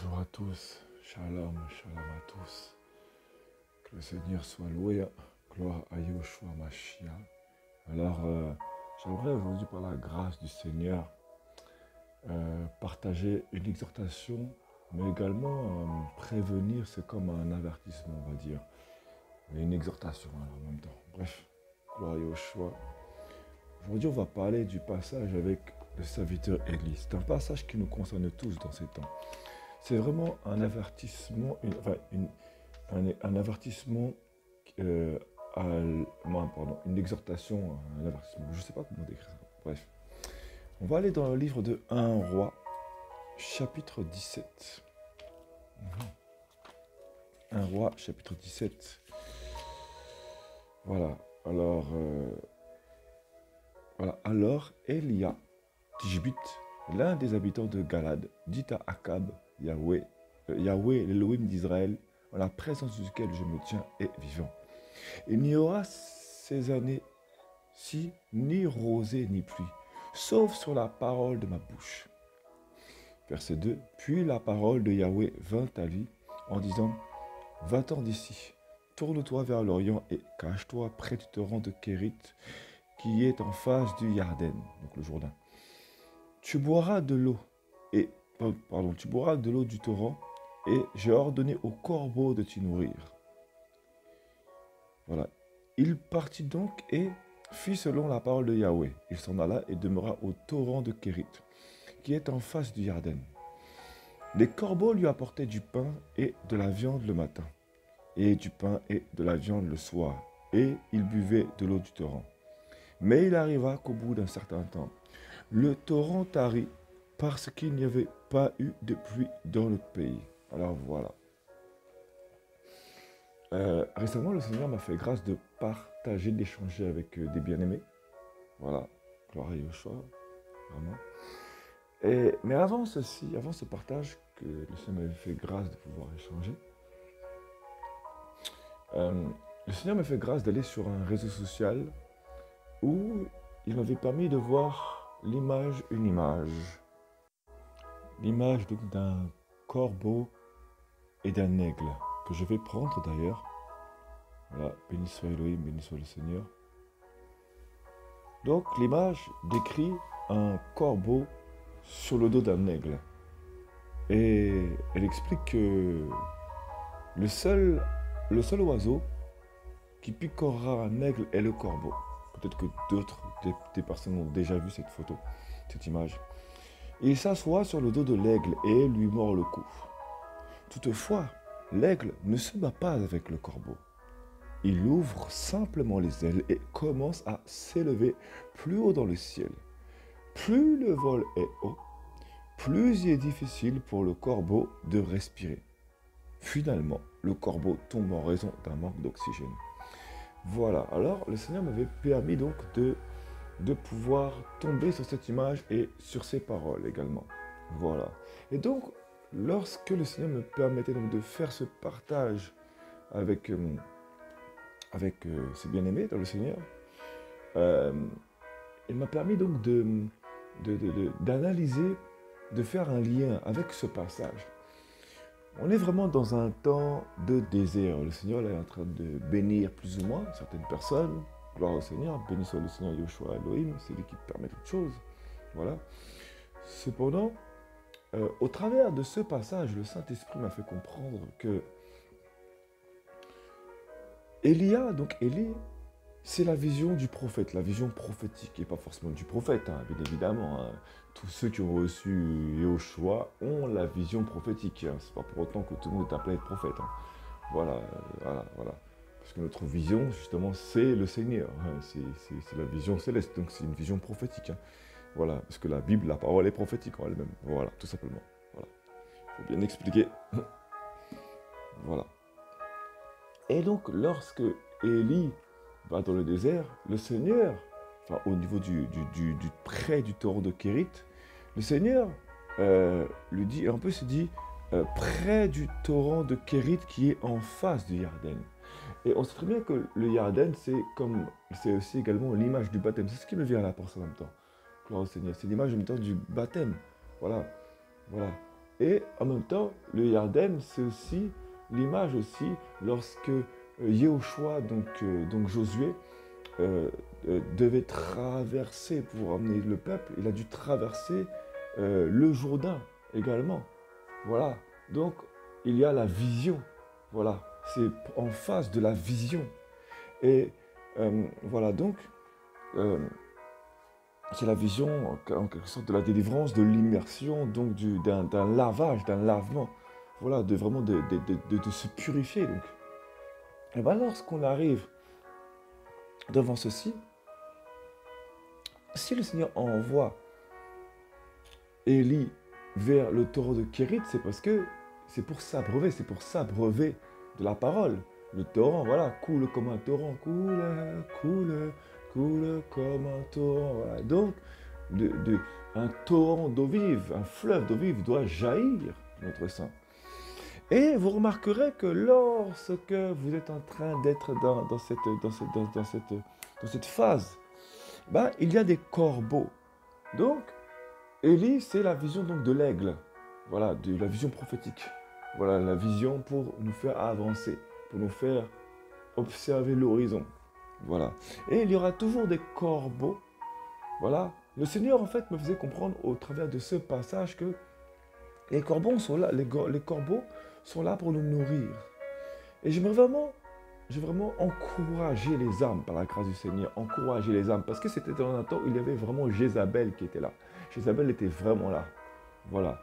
Bonjour à tous, shalom, shalom à tous. Que le Seigneur soit loué, gloire à Yahushua Mashiach. Alors, j'aimerais aujourd'hui, par la grâce du Seigneur, partager une exhortation, mais également prévenir, c'est comme un avertissement, on va dire. Et une exhortation en même temps. Bref, gloire à Yahushua. Aujourd'hui, on va parler du passage avec le serviteur Élie. C'est un passage qui nous concerne tous dans ces temps. C'est vraiment un avertissement, un avertissement, une exhortation, un avertissement. Je ne sais pas comment décrire ça. Bref. On va aller dans le livre de 1 Roi, chapitre 17. 1 Roi, chapitre 17. Voilà. Alors Élia, Tishbite, l'un des habitants de Galad, dit à Akab, Yahweh, l'Élohim d'Israël, en la présence duquel je me tiens, est vivant. Il n'y aura ces années-ci ni rosée ni pluie, sauf sur la parole de ma bouche. Verset 2. Puis la parole de Yahweh vint à lui en disant, va-t'en d'ici, tourne-toi vers l'Orient et cache-toi près du torrent de Kérit, qui est en face du Yarden, donc le Jourdain. Tu boiras de l'eau du torrent, et j'ai ordonné au corbeau de t'y nourrir. Voilà. Il partit donc et fit selon la parole de Yahweh. Il s'en alla et demeura au torrent de Kérit, qui est en face du Yarden. Les corbeaux lui apportaient du pain et de la viande le matin, et du pain et de la viande le soir, et il buvait de l'eau du torrent. Mais il arriva qu'au bout d'un certain temps, le torrent tarit parce qu'il n'y avait pas eu de pluie dans le pays. Alors voilà. Récemment, le Seigneur m'a fait grâce de partager, d'échanger avec des bien-aimés. Voilà, gloire à Yahushua, vraiment. Mais avant ce partage que le Seigneur m'avait fait grâce de pouvoir échanger, le Seigneur m'a fait grâce d'aller sur un réseau social où il m'avait permis de voir une image. L'image donc d'un corbeau et d'un aigle, que je vais prendre d'ailleurs. Voilà, béni soit Elohim, béni soit le Seigneur. Donc l'image décrit un corbeau sur le dos d'un aigle. Et elle explique que le seul oiseau qui picorera un aigle est le corbeau. Peut-être que des personnes ont déjà vu cette photo, cette image. Il s'assoit sur le dos de l'aigle et lui mord le cou. Toutefois, l'aigle ne se bat pas avec le corbeau. Il ouvre simplement les ailes et commence à s'élever plus haut dans le ciel. Plus le vol est haut, plus il est difficile pour le corbeau de respirer. Finalement, le corbeau tombe en raison d'un manque d'oxygène. Voilà, alors le Seigneur m'avait permis donc de pouvoir tomber sur cette image et sur ces paroles également. Voilà. Et donc, lorsque le Seigneur me permettait donc de faire ce partage avec ses bien-aimés dans le Seigneur, il m'a permis donc d'analyser, de faire un lien avec ce passage. On est vraiment dans un temps de désert. Le Seigneur là, est en train de bénir plus ou moins certaines personnes. Gloire au Seigneur, béni soit le Seigneur Yahushua Elohim, c'est lui qui permet toutes choses. Voilà. Cependant, au travers de ce passage, le Saint-Esprit m'a fait comprendre que Élie, c'est la vision du prophète, la vision prophétique, et pas forcément du prophète, hein, bien évidemment. Hein. Tous ceux qui ont reçu Yahushua ont la vision prophétique. Hein. C'est pas pour autant que tout le monde est appelé à être prophète. Hein. Voilà. Parce que notre vision, justement, c'est le Seigneur. Hein. C'est la vision céleste, donc c'est une vision prophétique. Hein. Voilà, parce que la Bible, la parole est prophétique en elle-même. Voilà, tout simplement. Voilà. Il faut bien expliquer. Voilà. Et donc, lorsque Élie va dans le désert, le Seigneur, enfin au niveau près du torrent de Kérit, le Seigneur lui dit, un peu se dit, près du torrent de Kérit qui est en face du Yarden. Et on sait très bien que le Yarden, c'est aussi également l'image du baptême. C'est ce qui me vient à la pensée en même temps. Gloire au Seigneur. C'est l'image en même temps du baptême. Voilà. Et en même temps, le Yarden, c'est aussi l'image aussi lorsque Yehoshua, donc Josué, devait traverser pour emmener le peuple. Il a dû traverser le Jourdain également. Voilà. Donc, il y a la vision. Voilà. C'est en face de la vision. Et voilà, donc, euh, c'est la vision, en quelque sorte, de la délivrance, de l'immersion, donc d'un lavage, d'un lavement. Voilà, de vraiment de se purifier. Donc. Et bien, lorsqu'on arrive devant ceci, si le Seigneur envoie Élie vers le torrent de Kérit, c'est parce que c'est pour s'abreuver de la parole. Le torrent, voilà, coule comme un torrent, coule comme un torrent. Voilà. Donc, un torrent d'eau vive, un fleuve d'eau vive doit jaillir de notre sein. Et vous remarquerez que lorsque vous êtes en train d'être dans cette phase, ben, il y a des corbeaux. Donc, Élie, c'est la vision donc, de l'aigle. Voilà, de la vision prophétique. Voilà, la vision pour nous faire avancer, pour nous faire observer l'horizon. Voilà. Et il y aura toujours des corbeaux. Voilà. Le Seigneur, en fait, me faisait comprendre au travers de ce passage que les corbeaux sont là, les corbeaux sont là pour nous nourrir. Et j'aimerais vraiment encourager les âmes par la grâce du Seigneur, encourager les âmes, parce que c'était dans un temps où il y avait vraiment Jézabel qui était là. Jézabel était vraiment là. Voilà.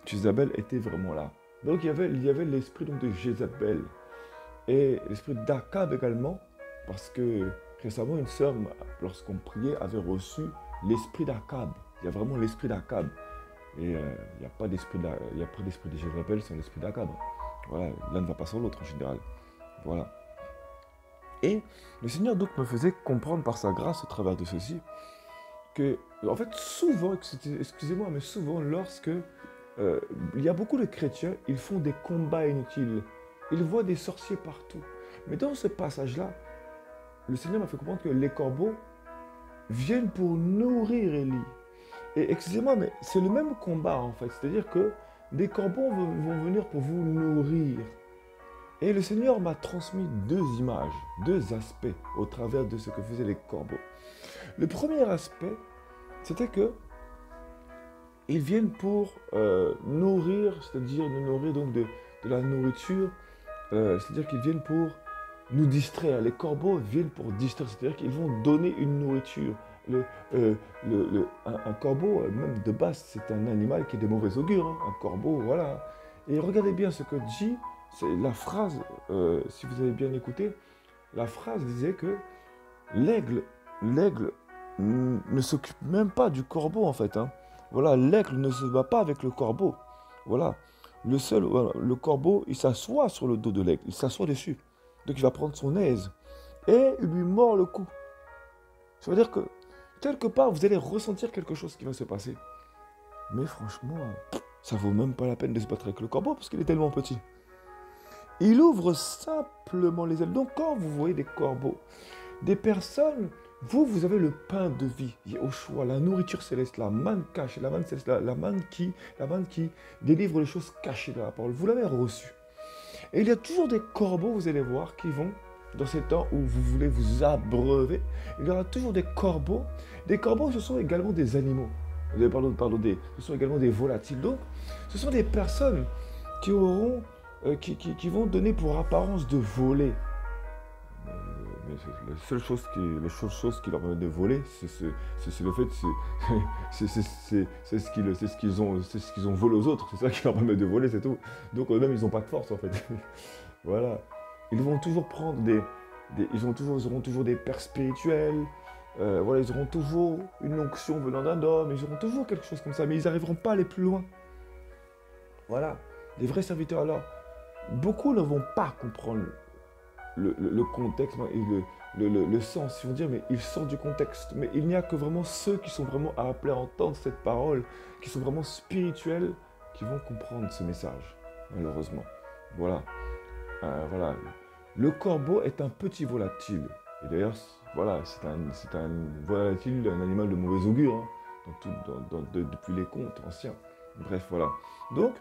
Jézabel était vraiment là. Donc il y avait l'esprit donc, de Jézabel et l'esprit d'Akab également, parce que récemment une sœur, lorsqu'on priait, avait reçu l'esprit d'Akab. Il y a vraiment l'esprit d'Akab. Et il n'y a pas d'esprit de Jézabel sans l'esprit d'Akab. Voilà, l'un ne va pas sans l'autre en général. Voilà. Et le Seigneur donc me faisait comprendre par sa grâce au travers de ceci que, en fait, souvent, excusez-moi, mais souvent, lorsque il y a beaucoup de chrétiens, ils font des combats inutiles. Ils voient des sorciers partout. Mais dans ce passage-là, le Seigneur m'a fait comprendre que les corbeaux viennent pour nourrir Élie. Et excusez-moi, mais c'est le même combat en fait. C'est-à-dire que des corbeaux vont venir pour vous nourrir. Et le Seigneur m'a transmis deux images, deux aspects au travers de ce que faisaient les corbeaux. Le premier aspect, c'était que ils viennent pour nourrir, c'est-à-dire nous nourrir donc de la nourriture, c'est-à-dire qu'ils viennent pour nous distraire. Les corbeaux viennent pour distraire, c'est-à-dire qu'ils vont donner une nourriture. Un corbeau, même de base, c'est un animal qui est de mauvais augure. Hein. Un corbeau, voilà. Et regardez bien ce que dit, c'est la phrase, si vous avez bien écouté, la phrase disait que l'aigle ne s'occupe même pas du corbeau en fait. Hein. Voilà, l'aigle ne se bat pas avec le corbeau. Voilà. Voilà, le corbeau, il s'assoit sur le dos de l'aigle, il s'assoit dessus. Donc il va prendre son aise et il lui mord le cou. Ça veut dire que quelque part, vous allez ressentir quelque chose qui va se passer. Mais franchement, ça vaut même pas la peine de se battre avec le corbeau parce qu'il est tellement petit. Il ouvre simplement les ailes. Donc quand vous voyez des corbeaux, des personnes, vous avez le pain de vie, au choix, la nourriture céleste, la manne cachée, la manne céleste, la manne qui délivre les choses cachées de la parole. Vous l'avez reçu. Et il y a toujours des corbeaux, vous allez voir, qui vont, dans ces temps où vous voulez vous abreuver, il y aura toujours des corbeaux. Des corbeaux, ce sont également des animaux. Ce sont également des volatiles. Donc, ce sont des personnes qui auront, qui vont donner pour apparence de voler. Mais la seule chose qui leur permet de voler, c'est le fait, c'est ce qu'ils ont volé aux autres. C'est ça qui leur permet de voler, c'est tout. Donc eux-mêmes, ils n'ont pas de force en fait. Voilà. Ils vont toujours prendre ils auront toujours des pères spirituels. Voilà, ils auront toujours une onction venant d'un homme. Ils auront toujours quelque chose comme ça, mais ils n'arriveront pas à aller plus loin. Voilà. Les vrais serviteurs alors, beaucoup ne vont pas comprendre le contexte et le sens, ils vont dire mais il sort du contexte, mais il n'y a que vraiment ceux qui sont vraiment appelés à entendre cette parole, qui sont vraiment spirituels, qui vont comprendre ce message, malheureusement. Voilà. Voilà. Le corbeau est un petit volatile, et d'ailleurs, voilà, c'est un volatile, un animal de mauvais augure, hein, depuis les contes anciens. Bref, voilà. Donc,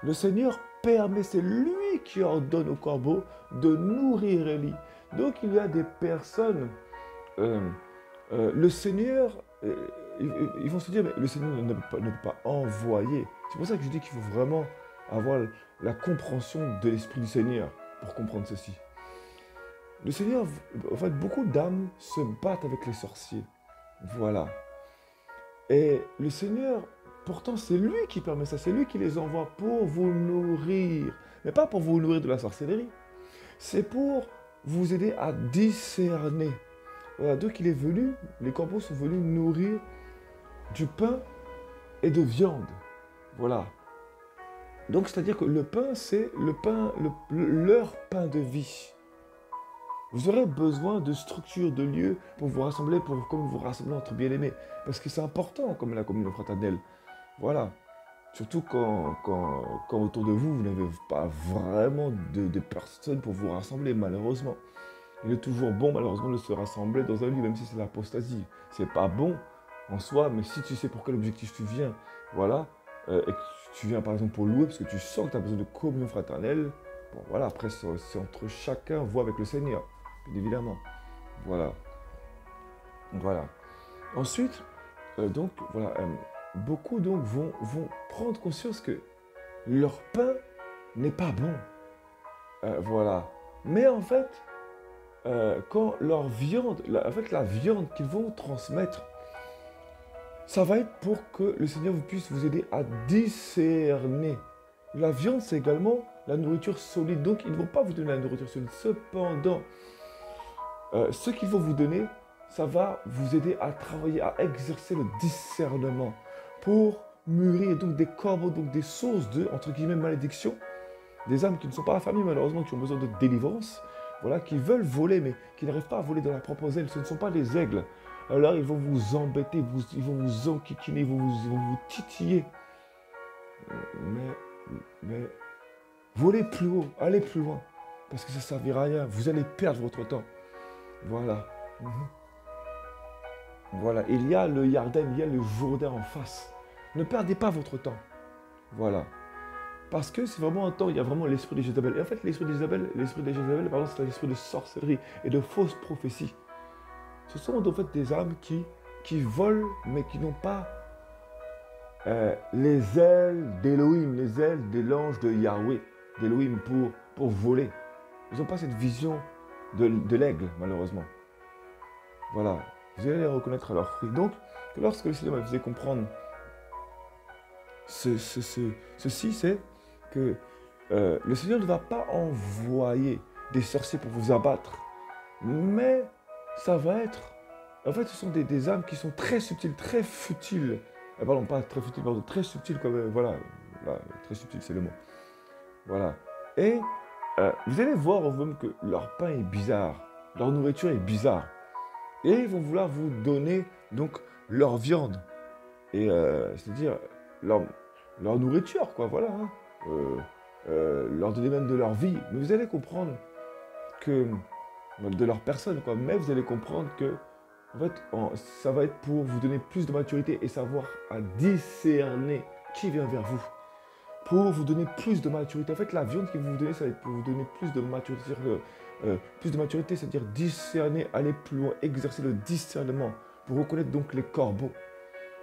le Seigneur permet, c'est lui qui ordonne au corbeau de nourrir Élie. Donc, il y a des personnes, euh, le Seigneur, ils vont se dire, mais le Seigneur ne peut pas envoyer. C'est pour ça que je dis qu'il faut vraiment avoir la compréhension de l'Esprit du Seigneur pour comprendre ceci. Le Seigneur, en fait, beaucoup d'âmes se battent avec les sorciers. Voilà. Et le Seigneur, pourtant, c'est lui qui permet ça, c'est lui qui les envoie pour vous nourrir. Mais pas pour vous nourrir de la sorcellerie. C'est pour vous aider à discerner. Voilà, donc il est venu, les corbeaux sont venus nourrir du pain et de viande. Voilà. Donc c'est-à-dire que le pain, c'est le pain, leur pain de vie. Vous aurez besoin de structures, de lieux pour vous rassembler, comme vous rassemblez entre bien-aimés. Parce que c'est important comme la communion fraternelle. Voilà. Surtout quand autour de vous, vous n'avez pas vraiment de personnes pour vous rassembler, malheureusement. Il est toujours bon, malheureusement, de se rassembler dans un lieu, même si c'est l'apostasie. C'est pas bon en soi, mais si tu sais pour quel objectif tu viens, voilà, et que tu viens par exemple pour louer, parce que tu sens que tu as besoin de communion fraternelle, bon voilà, après c'est entre chacun, voit avec le Seigneur, bien évidemment. Voilà. Voilà. Ensuite, donc, voilà, beaucoup donc vont prendre conscience que leur pain n'est pas bon. Voilà. Mais en fait, quand leur viande, en fait la viande qu'ils vont transmettre, ça va être pour que le Seigneur puisse vous aider à discerner. La viande, c'est également la nourriture solide. Donc, ils ne vont pas vous donner la nourriture solide. Cependant, ce qu'ils vont vous donner, ça va vous aider à travailler, à exercer le discernement pour mûrir donc des corbeaux, donc des sources de, entre guillemets, malédiction, des âmes qui ne sont pas affamées malheureusement, qui ont besoin de délivrance, voilà, qui veulent voler mais qui n'arrivent pas à voler dans la propre aile. Ce ne sont pas des aigles. Alors ils vont vous embêter, ils vont vous enquiquiner, ils vont vous titiller. Mais volez plus haut, allez plus loin, parce que ça ne servira à rien. Vous allez perdre votre temps. Voilà. Voilà, il y a le Yarden, il y a le Jourdain en face. Ne perdez pas votre temps. Voilà. Parce que c'est vraiment un temps, il y a vraiment l'esprit de Jézabel. Et en fait, l'esprit de Jézabel, pardon, c'est l'esprit de sorcellerie et de fausses prophéties. Ce sont en fait des âmes qui volent, mais qui n'ont pas les ailes d'Elohim, les ailes de l'ange de Yahweh, d'Elohim pour voler. Ils n'ont pas cette vision de l'aigle, malheureusement. Voilà. Vous allez les reconnaître à leurs fruits. Donc, lorsque le Seigneur m'a fait comprendre ceci, c'est que le Seigneur ne va pas envoyer des sorciers pour vous abattre, mais ça va être... En fait, ce sont des âmes qui sont très subtiles, très futiles. Pardon, pas très futiles, pardon, très subtiles comme... voilà, très subtil, c'est le mot. Voilà. Et vous allez voir vous-même que leur pain est bizarre, leur nourriture est bizarre. Et ils vont vouloir vous donner donc leur viande. Et c'est-à-dire leur nourriture, quoi, voilà. Hein. Leur donner même de leur vie. Mais vous allez comprendre que... de leur personne, quoi. Mais vous allez comprendre que en fait, ça va être pour vous donner plus de maturité et savoir à discerner qui vient vers vous. Pour vous donner plus de maturité. En fait, la viande qu'ils vont vous donner, ça va être pour vous donner plus de maturité. Plus de maturité, c'est-à-dire discerner, aller plus loin, exercer le discernement pour reconnaître donc les corbeaux.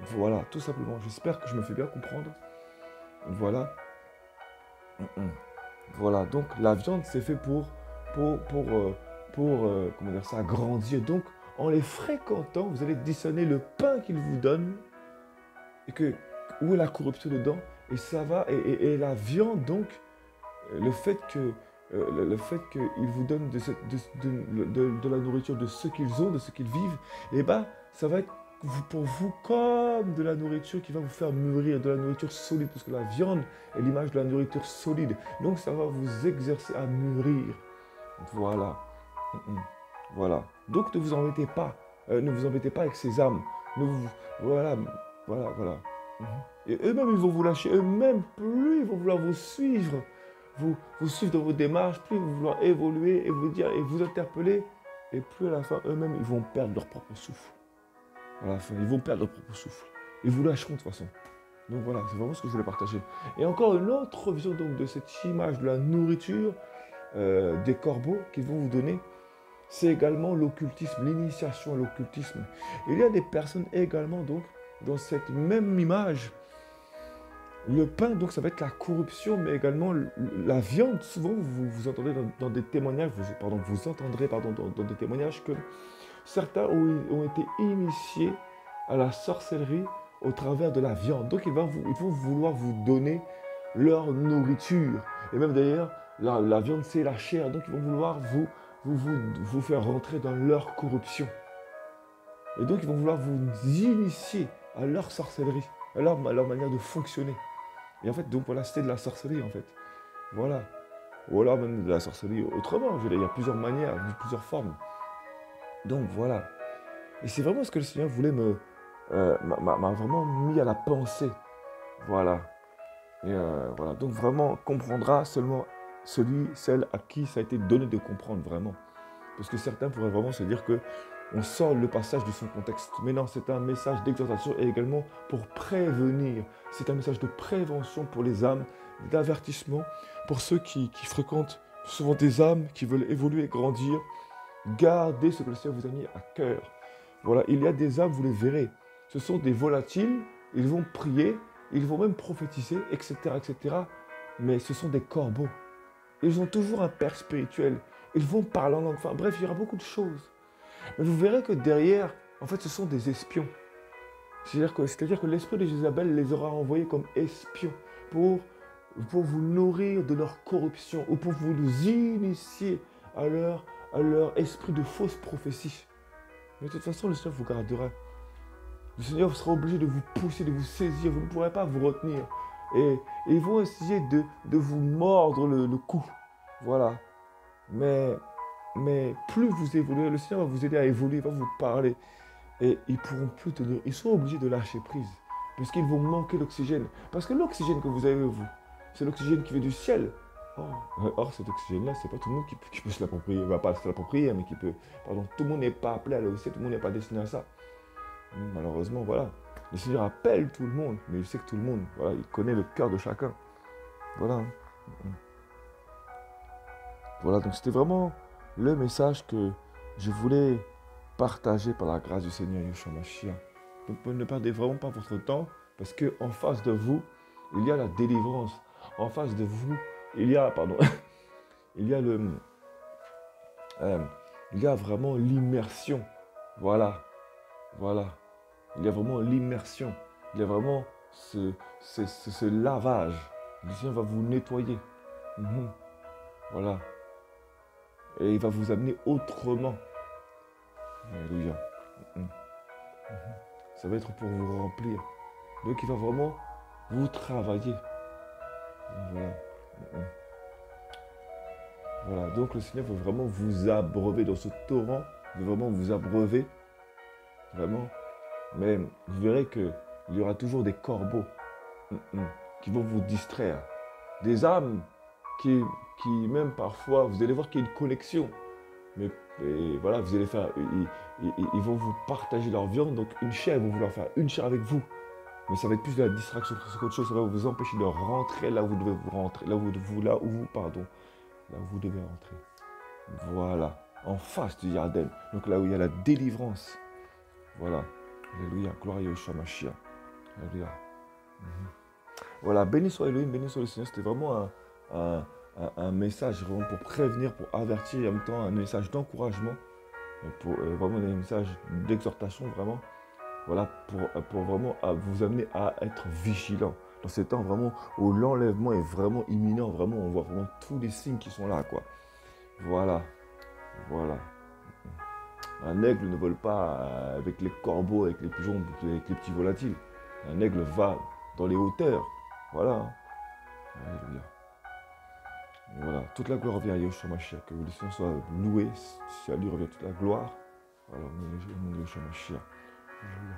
Voilà, tout simplement. J'espère que je me fais bien comprendre. Voilà. Voilà, donc la viande, c'est fait pour comment dire ça, grandir. Donc, en les fréquentant, vous allez discerner le pain qu'ils vous donnent et où est la corruption dedans. Et ça va, et la viande, donc, le fait qu'ils vous donnent de la nourriture de ce qu'ils ont, de ce qu'ils vivent, et ben, ça va être pour vous comme de la nourriture qui va vous faire mûrir, de la nourriture solide, parce que la viande est l'image de la nourriture solide. Donc, ça va vous exercer à mûrir. Voilà. Voilà. Donc, ne vous embêtez pas. Ne vous embêtez pas avec ces âmes. Voilà. Et eux-mêmes, ils vont vous lâcher. Eux-mêmes, plus ils vont vouloir vous suivre. Vous suivre dans vos démarches, plus ils vont vouloir évoluer et vous dire et vous interpeller. Et plus à la fin, eux-mêmes, ils vont perdre leur propre souffle. À la fin, ils vont perdre leur propre souffle. Ils vous lâcheront de toute façon. Donc voilà, c'est vraiment ce que je voulais partager. Et encore une autre vision donc, de cette image de la nourriture des corbeaux qu'ils vont vous donner, c'est également l'occultisme, l'initiation à l'occultisme. Il y a des personnes également donc dans cette même image. Le pain, donc, ça va être la corruption, mais également la viande. Souvent, vous entendez dans des témoignages, vous entendrez dans des témoignages que certains ont été initiés à la sorcellerie au travers de la viande. Donc, ils vont vouloir vous donner leur nourriture. Et même d'ailleurs, la viande, c'est la chair. Donc, ils vont vouloir vous faire rentrer dans leur corruption. Et donc, ils vont vouloir vous initier à leur sorcellerie, à leur manière de fonctionner. Et en fait, donc voilà, c'était de la sorcellerie en fait. Voilà. Ou alors même de la sorcellerie autrement. Je veux dire, il y a plusieurs manières, plusieurs formes. Donc voilà. Et c'est vraiment ce que le Seigneur voulait m'a vraiment mis à la pensée. Voilà. Et voilà. Donc vraiment, comprendra seulement celle à qui ça a été donné de comprendre vraiment. Parce que certains pourraient vraiment se dire que on sort le passage de son contexte. Mais non, c'est un message d'exhortation et également pour prévenir. C'est un message de prévention pour les âmes, d'avertissement pour ceux qui fréquentent souvent des âmes, qui veulent évoluer et grandir. Gardez ce que le Seigneur vous a mis à cœur. Voilà, il y a des âmes, vous les verrez. Ce sont des volatiles, ils vont prier, ils vont même prophétiser, etc., etc. Mais ce sont des corbeaux. Ils ont toujours un père spirituel. Ils vont parler en langue. Enfin bref, il y aura beaucoup de choses. Mais vous verrez que derrière, en fait, ce sont des espions. C'est-à-dire que l'esprit de Jézabel les aura envoyés comme espions pour vous nourrir de leur corruption ou pour vous initier à leur esprit de fausse prophétie. Mais de toute façon, le Seigneur vous gardera. Le Seigneur sera obligé de vous pousser, de vous saisir. Vous ne pourrez pas vous retenir. Et ils vont essayer de vous mordre le cou. Voilà. Mais plus vous évoluez, le Seigneur va vous aider à évoluer, il va vous parler. Et ils ne pourront plus tenir. Ils sont obligés de lâcher prise. Puisqu'ils vont manquer d'oxygène. Parce que l'oxygène que vous avez, vous, c'est l'oxygène qui vient du ciel. Or cet oxygène-là, c'est pas tout le monde qui peut se l'approprier. Pas se l'approprier, mais qui peut. Pardon, tout le monde n'est pas appelé à aller au ciel, tout le monde n'est pas destiné à ça. Malheureusement, voilà. Le Seigneur appelle tout le monde, mais il sait que tout le monde, voilà, il connaît le cœur de chacun. Voilà. Voilà, donc c'était vraiment le message que je voulais partager par la grâce du Seigneur Yeshua Mashiach. Donc ne perdez vraiment pas votre temps, parce qu'en face de vous, il y a la délivrance. En face de vous, il y a, il y a il y a vraiment l'immersion. Voilà, voilà. Il y a vraiment l'immersion. Il y a vraiment ce lavage. Le Seigneur va vous nettoyer. Voilà. Et il va vous amener autrement. Alléluia. Ça va être pour vous remplir. Donc il va vraiment vous travailler. Voilà. Voilà. Donc le Seigneur veut vraiment vous abreuver dans ce torrent. Il veut vraiment vous abreuver. Vraiment. Mais vous verrez qu'il y aura toujours des corbeaux qui vont vous distraire. Des âmes qui même parfois, vous allez voir qu'il y a une connexion. Mais voilà, vous allez faire, ils vont vous partager leur viande, donc une chair, ils vont vouloir faire une chair avec vous. Mais ça va être plus de la distraction qu'autre chose, ça va vous empêcher de rentrer là où vous devez vous rentrer, là où vous devez rentrer. Voilà, en face du jardin, donc là où il y a la délivrance. Voilà, alléluia, gloire à Yeshua Mashiach. Alléluia. Voilà, béni soit Elohim, béni soit le Seigneur, c'était vraiment un message vraiment pour prévenir, pour avertir, et en même temps un message d'encouragement, pour vraiment un message d'exhortation, vraiment, voilà, pour vraiment vous amener à être vigilant. Dans ces temps vraiment où l'enlèvement est vraiment imminent, vraiment, on voit vraiment tous les signes qui sont là, quoi. Voilà, voilà. Un aigle ne vole pas avec les corbeaux, avec les pigeons, avec les petits volatiles. Un aigle va dans les hauteurs. Voilà. Alléluia. Voilà, toute la gloire revient à Yeshua Mashiach, que le Seigneur soit loué, si à lui revient toute la gloire. Voilà, au nom de Yeshua Mashiach. Alléluia.